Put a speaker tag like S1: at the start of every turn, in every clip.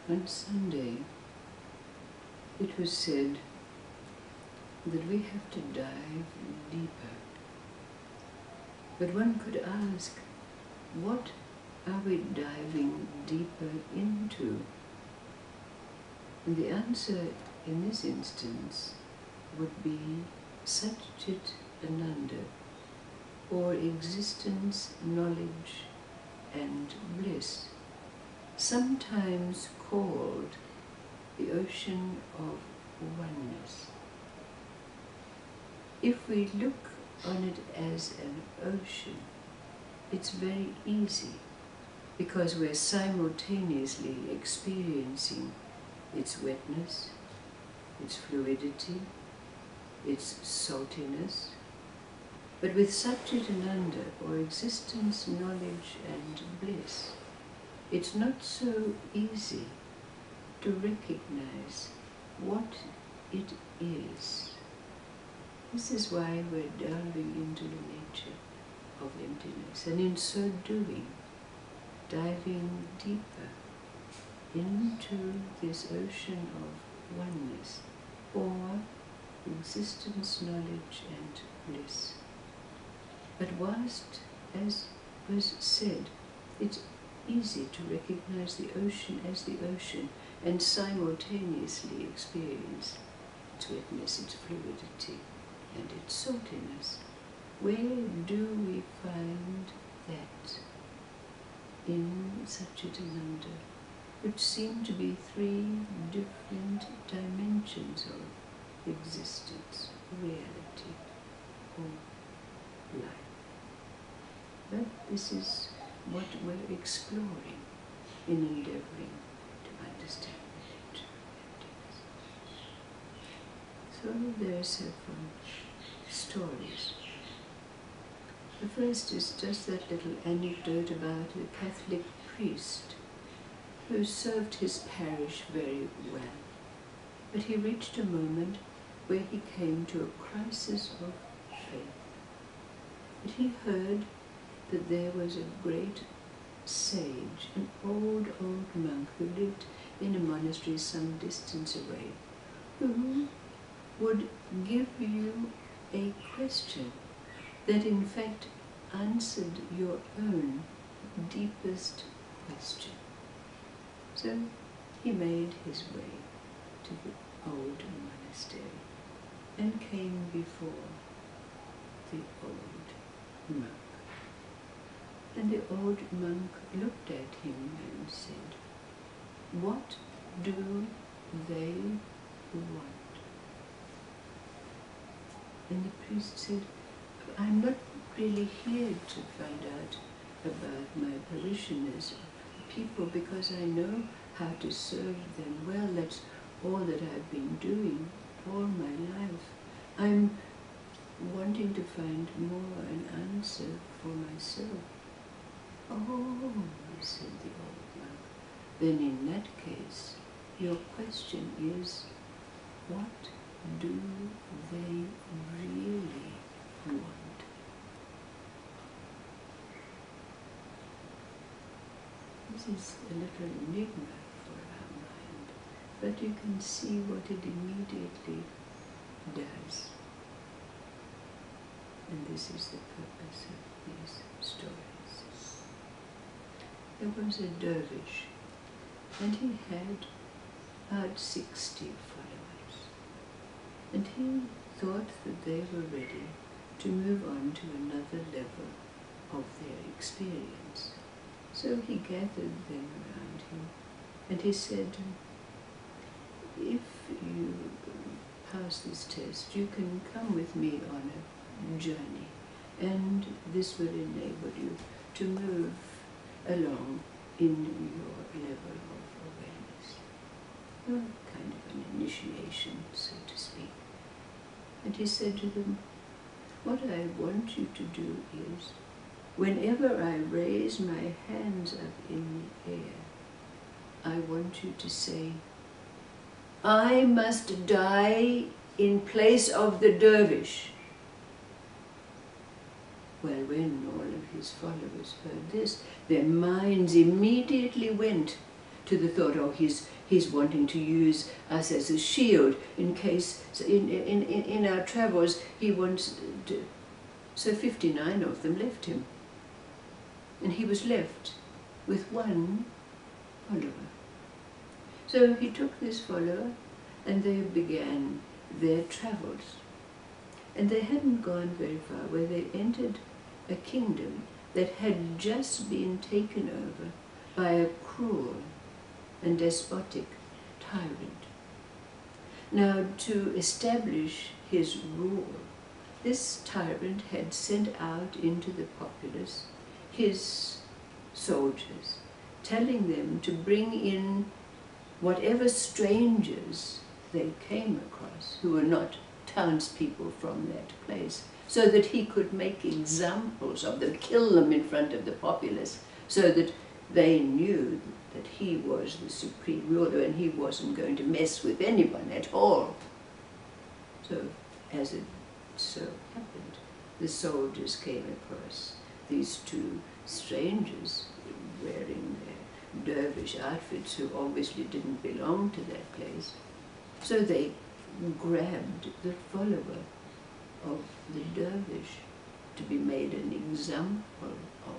S1: On Sunday, it was said that we have to dive deeper. But one could ask, what are we diving deeper into? And the answer in this instance would be Satchit Ananda, or existence, knowledge and bliss, sometimes called the ocean of oneness. If we look on it as an ocean, it's very easy because we're simultaneously experiencing its wetness, its fluidity, its saltiness. But with Satchitananda, or existence, knowledge and bliss, it's not so easy to recognize what it is. This is why we're delving into the nature of emptiness, and in so doing, diving deeper into this ocean of oneness, or existence, knowledge and bliss. But whilst, as was said, it's easy to recognize the ocean as the ocean and simultaneously experience its wetness, its fluidity and its saltiness, where do we find that in Satchitananda, which seem to be three different dimensions of existence, reality, or life? But this is what we're exploring in endeavoring to understand the nature of emptiness. So there are several stories. The first is just that little anecdote about a Catholic priest who served his parish very well. But he reached a moment where he came to a crisis of faith. But he heard that there was a great sage, an old monk who lived in a monastery some distance away, who would give you a question that in fact answered your own deepest question. So he made his way to the old monastery and came before the old monk. And the old monk looked at him and said, "What do they want?" And the priest said, "I'm not really here to find out about my parishioners, people, because I know how to serve them well. That's all that I've been doing all my life. I'm wanting to find more an answer for myself." "Oh," said the old monk, "then in that case, your question is, what do they really want?" This is a little enigma for our mind, but you can see what it immediately does. And this is the purpose of these stories. There was a dervish, and he had about 60 followers. And he thought that they were ready to move on to another level of their experience. So he gathered them around him, and he said, "If you pass this test, you can come with me on a journey, and this will enable you to move along in your level of awareness." Well, kind of an initiation, so to speak. And he said to them, "What I want you to do is, whenever I raise my hands up in the air, I want you to say, 'I must die in place of the dervish.'" Well, when all of his followers heard this, their minds immediately went to the thought, oh, he's wanting to use us as a shield in case, so in our travels, he wants to, so 59 of them left him. And he was left with one follower. So he took this follower and they began their travels. And they hadn't gone very far where they entered a kingdom that had just been taken over by a cruel and despotic tyrant. Now, to establish his rule, this tyrant had sent out into the populace his soldiers, telling them to bring in whatever strangers they came across who were not townspeople from that place, so that he could make examples of them, kill them in front of the populace, so that they knew that he was the supreme ruler and he wasn't going to mess with anyone at all. So, as it so happened, the soldiers came across these two strangers wearing their dervish outfits who obviously didn't belong to that place. So they grabbed the follower of the dervish to be made an example of.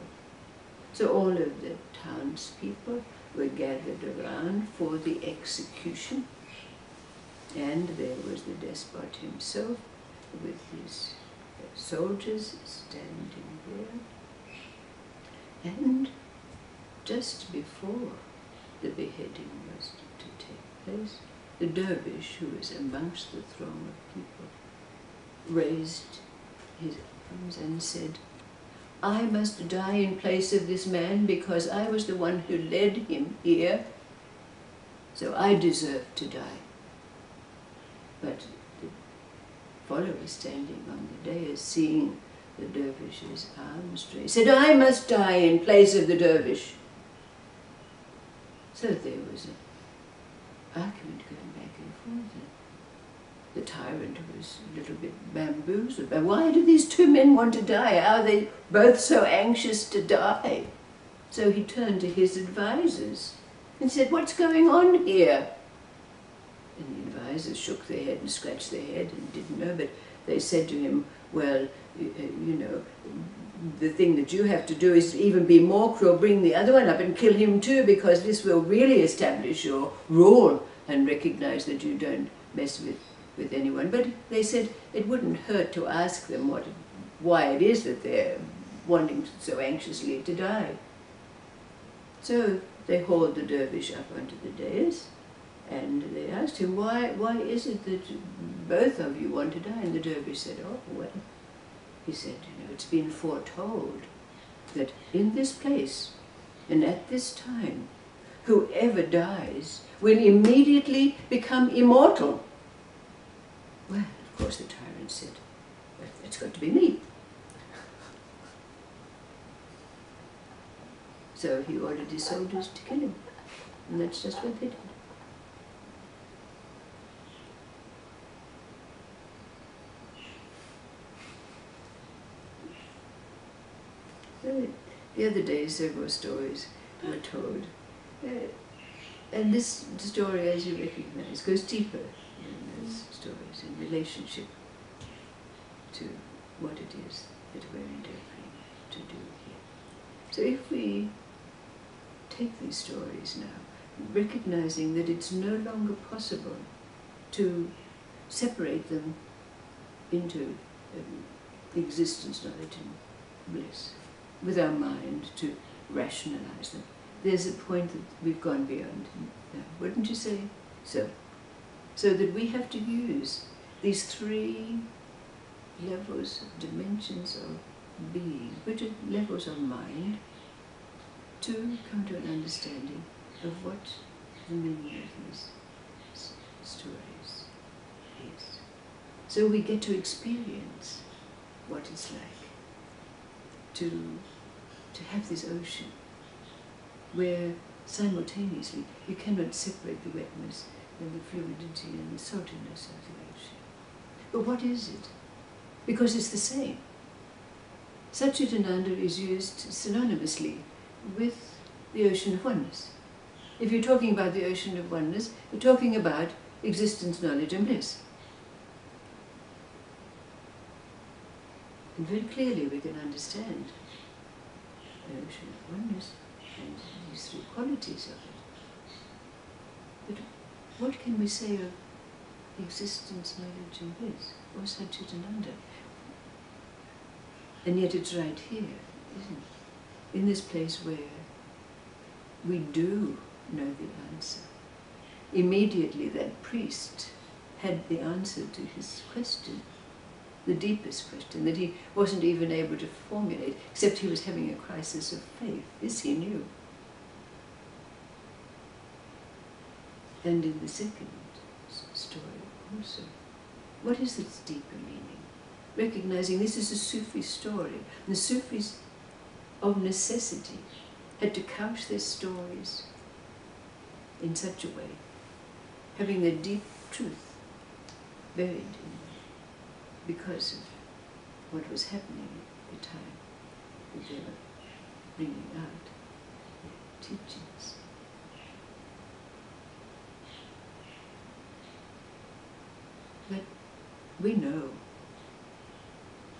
S1: So all of the townspeople were gathered around for the execution, and there was the despot himself with his soldiers standing there. And just before the beheading was to take place, the dervish, who was amongst the throng of people, raised his arms and said, "I must die in place of this man because I was the one who led him here, so I deserve to die." But the follower standing on the dais, seeing the dervish's arms raised, said, "I must die in place of the dervish." So there was an argument going back and forth. The tyrant was a little bit bamboozled. But why do these two men want to die? How are they both so anxious to die? So he turned to his advisors and said, "What's going on here?" And the advisors shook their head and scratched their head and didn't know, but they said to him, "Well, you know, the thing that you have to do is even be more cruel, bring the other one up and kill him too, because this will really establish your rule and recognize that you don't mess with anyone." But they said it wouldn't hurt to ask them why it is that they're wanting so anxiously to die. So they hauled the dervish up onto the dais and they asked him, why is it that both of you want to die? And the dervish said, "Oh, well," he said, "you know, it's been foretold that in this place and at this time, whoever dies will immediately become immortal." Well, of course, the tyrant said, "It's got to be me." So he ordered his soldiers to kill him, and that's just what they did. The other day, several stories were told, and this story, as you recognize, goes deeper in those stories in relationship to what it is that we're endeavoring to do here. So if we take these stories now, recognizing that it's no longer possible to separate them into existence, knowledge, and bliss, with our mind to rationalize them, there's a point that we've gone beyond, wouldn't you say? So that we have to use these three levels, dimensions of being, which are levels of mind, to come to an understanding of what the meaning of these stories is. So we get to experience what it's like to have this ocean where simultaneously you cannot separate the wetness and the fluidity and the saltiness of the ocean. But what is it? Because it's the same. Satchitananda is used synonymously with the ocean of oneness. If you're talking about the ocean of oneness, you're talking about existence, knowledge and bliss. And very clearly we can understand the ocean of oneness and these three qualities of it. But what can we say of existence, knowledge and bliss, or Satchitananda? And yet it's right here, isn't it? In this place where we do know the answer. Immediately that priest had the answer to his question, the deepest question that he wasn't even able to formulate, except he was having a crisis of faith. This he knew. And in the second story also, what is its deeper meaning? Recognizing this is a Sufi story. And the Sufis of necessity had to couch their stories in such a way, having the deep truth buried in them because of what was happening at the time that they were bringing out their teachings. But we know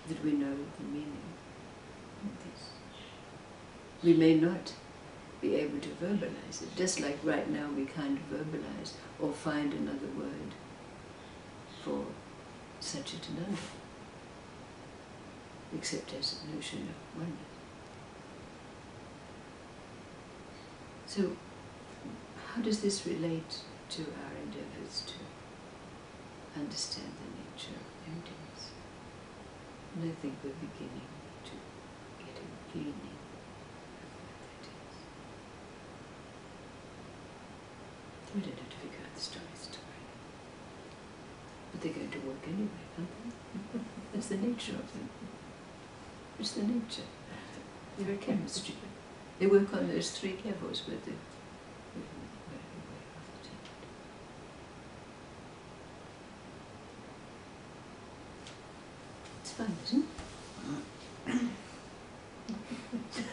S1: that we know the meaning of this. We may not be able to verbalize it, just like right now we can't verbalize or find another word for Satchitananda, except as a notion of oneness. So, how does this relate to our endeavors to understand the nature of emptiness? And I think we're beginning to get a feeling of what that is. We don't have to figure out the story. But they're going to work anyway, aren't they? That's the nature of them. It's the nature. They're a chemistry. They work on those three levels with the It's fun, isn't it?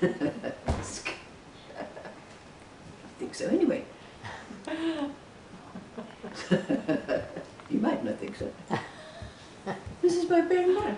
S1: I think so anyway. You might not think so. This is my bread and butter.